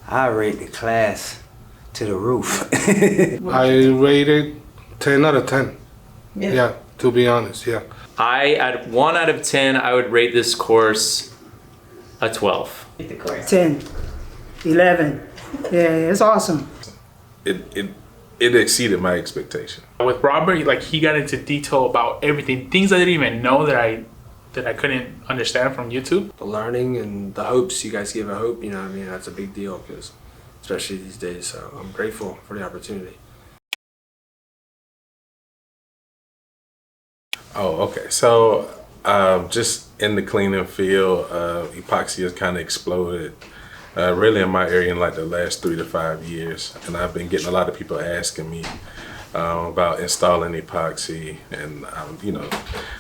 I rate the class to the roof. I rated 10 out of 10. Yeah, to be honest, yeah. At 1 out of 10, I would rate this course a 12. 10, 11. Yeah, it's awesome. It exceeded my expectation. With Robert, like, he got into detail about everything, things I didn't even know that I couldn't understand from YouTube. The learning and the hopes, you guys give a hope, you know what I mean? That's a big deal, because especially these days, so I'm grateful for the opportunity. Oh, okay. So just in the cleaning field, epoxy has kind of exploded really in my area in like the last 3 to 5 years. And I've been getting a lot of people asking me about installing epoxy, and you know,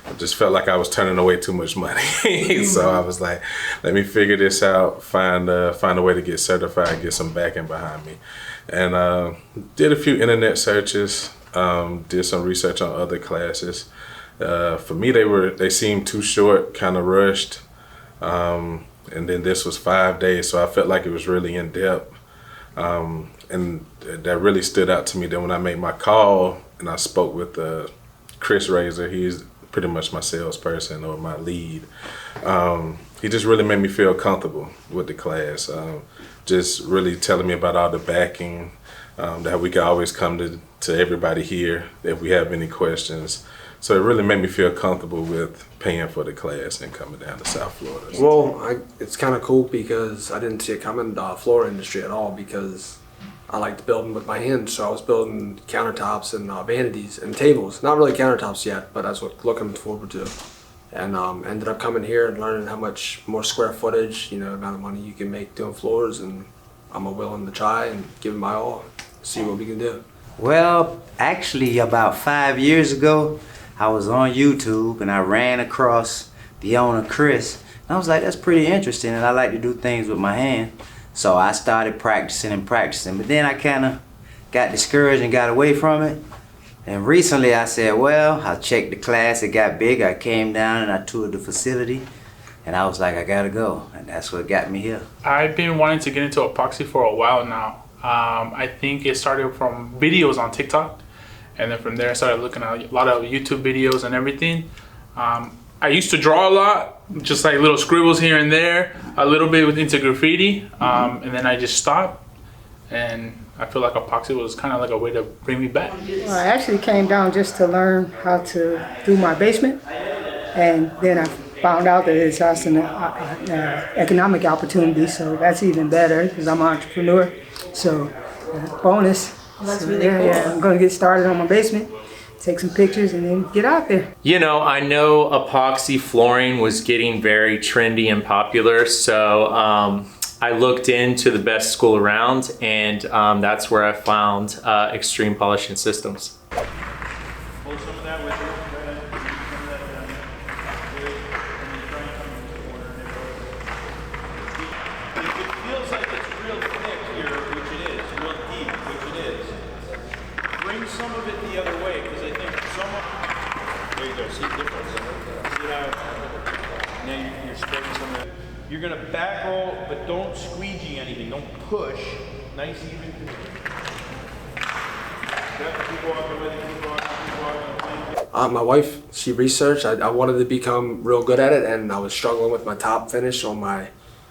I just felt like I was turning away too much money. So I was like, let me figure this out, find a way to get certified, get some backing behind me. And did a few internet searches, did some research on other classes. For me, they seemed too short, kind of rushed. And then this was 5 days, so I felt like it was really in depth. And that really stood out to me. Then when I made my call and I spoke with Chris Razor, he's pretty much my salesperson or my lead. He just really made me feel comfortable with the class. Just really telling me about all the backing, that we can always come to everybody here if we have any questions. So it really made me feel comfortable with paying for the class and coming down to South Florida. Well, it's kind of cool because I didn't see it coming, the floor industry at all, because I liked building with my hands. So I was building countertops and vanities and tables. Not really countertops yet, but that's what looking forward to. And ended up coming here and learning how much more square footage, you know, amount of money you can make doing floors. And I'm willing to try and give it my all, see what we can do. Well, actually about 5 years ago, I was on YouTube and I ran across the owner, Chris. And I was like, that's pretty interesting, and I like to do things with my hand. So I started practicing, but then I kind of got discouraged and got away from it. And recently I said, well, I checked the class, it got big. I came down and I toured the facility, and I was like, I gotta go. And that's what got me here. I've been wanting to get into epoxy for a while now. I think it started from videos on TikTok. And then from there, I started looking at a lot of YouTube videos and everything. I used to draw a lot, just like little scribbles here and there, a little bit into graffiti, and then I just stopped. And I feel like epoxy was kind of like a way to bring me back. Well, I actually came down just to learn how to do my basement. And then I found out that it's also an economic opportunity, so that's even better because I'm an entrepreneur. So bonus. Well, that's so, really cool. Yeah, I'm gonna get started on my basement, take some pictures, and then get out there. You know, I know epoxy flooring was getting very trendy and popular, so I looked into the best school around, and that's where I found Extreme Polishing Systems. Some of it the other way, because I think there you go, see the difference? See how now you're spreading some of it. You're going to back roll, but don't squeegee anything, don't push. Nice even. Keep walking with it, keep walking. My wife, she researched. I wanted to become real good at it, and I was struggling with my top finish on my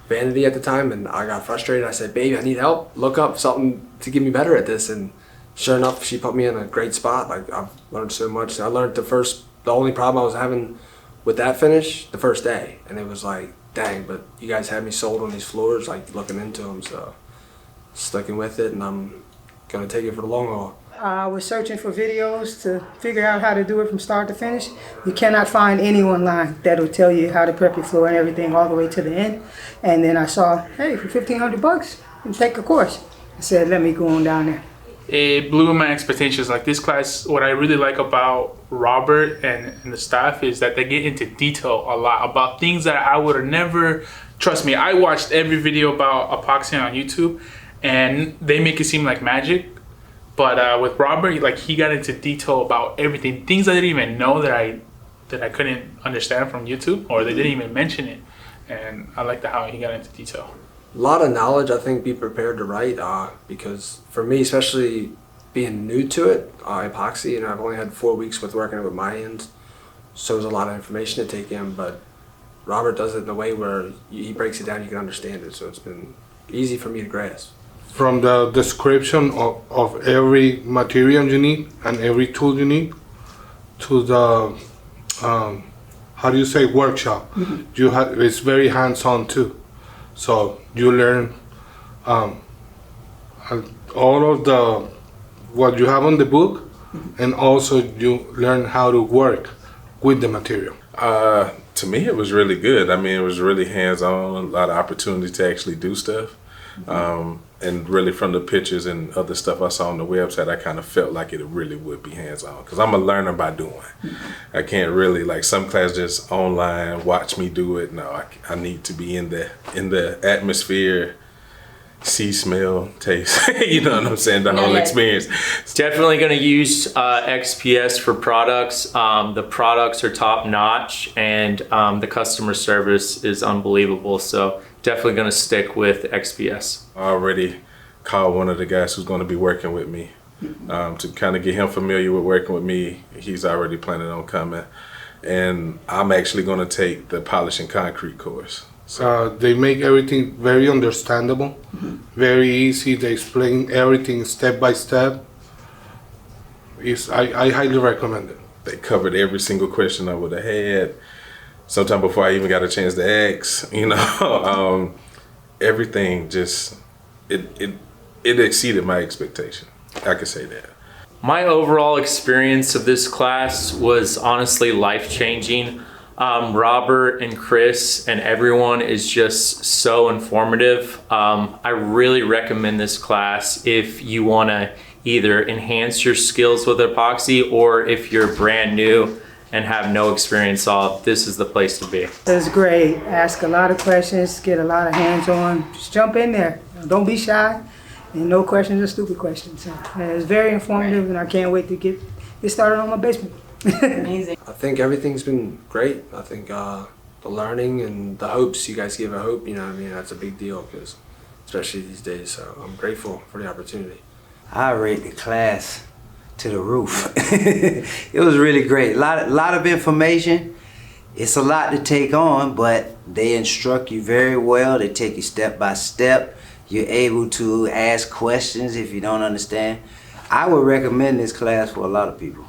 vanity at the time, and I got frustrated. I said, babe, I need help. Look up something to get me better at this. And sure enough, she put me in a great spot. Like, I've learned so much. I learned the only problem I was having with that finish the first day. And it was like, dang, but you guys had me sold on these floors, like looking into them. So sticking with it, and I'm gonna take it for the long haul. I was searching for videos to figure out how to do it from start to finish. You cannot find any online that will tell you how to prep your floor and everything all the way to the end. And then I saw, hey, for $1,500, you can take a course. I said, let me go on down there. It blew my expectations. Like, this class, what I really like about Robert and the staff is that they get into detail a lot about things that I would have never, trust me, I watched every video about epoxy on YouTube and they make it seem like magic. But with Robert, like, he got into detail about everything, things I didn't even know that I couldn't understand from YouTube, or they didn't even mention it. And I like how he got into detail. A lot of knowledge. I think be prepared to write because for me, especially being new to it, epoxy, and I've only had 4 weeks with working with my hands, so there's a lot of information to take in. But Robert does it in a way where he breaks it down, you can understand it. So it's been easy for me to grasp. From the description of every material you need and every tool you need to the how do you say workshop, you have it's very hands-on too. So you learn all of the what you have on the book, and also you learn how to work with the material. To me, it was really good. I mean, it was really hands-on, a lot of opportunity to actually do stuff. And really from the pictures and other stuff I saw on the website, I kind of felt like it really would be hands-on because I'm a learner by doing. I can't really, like some class just online, watch me do it. No, I need to be in the atmosphere, see, smell, taste, you know what I'm saying, the whole experience. Definitely going to use XPS for products. The products are top notch, and the customer service is unbelievable. So definitely going to stick with XPS. I already called one of the guys who's going to be working with me to kind of get him familiar with working with me. He's already planning on coming. And I'm actually going to take the polishing concrete course. They make everything very understandable, very easy. They explain everything step by step. I highly recommend it. They covered every single question I would have had. Sometime before I even got a chance to ask, you know, everything just, it exceeded my expectation. I could say that. My overall experience of this class was honestly life-changing. Robert and Chris and everyone is just so informative. I really recommend this class if you want to either enhance your skills with epoxy, or if you're brand new and have no experience off, this is the place to be. It's great. Ask a lot of questions, get a lot of hands-on. Just jump in there. Don't be shy. And no questions are stupid questions. So, it's very informative, and I can't wait to get started on my basement. Amazing. I think everything's been great. I think the learning and the hopes, you guys give a hope, you know what I mean? That's a big deal, because especially these days. So I'm grateful for the opportunity. I rate the class to the roof. It was really great. A lot of information. It's a lot to take on, but they instruct you very well. They take you step by step. You're able to ask questions if you don't understand. I would recommend this class for a lot of people.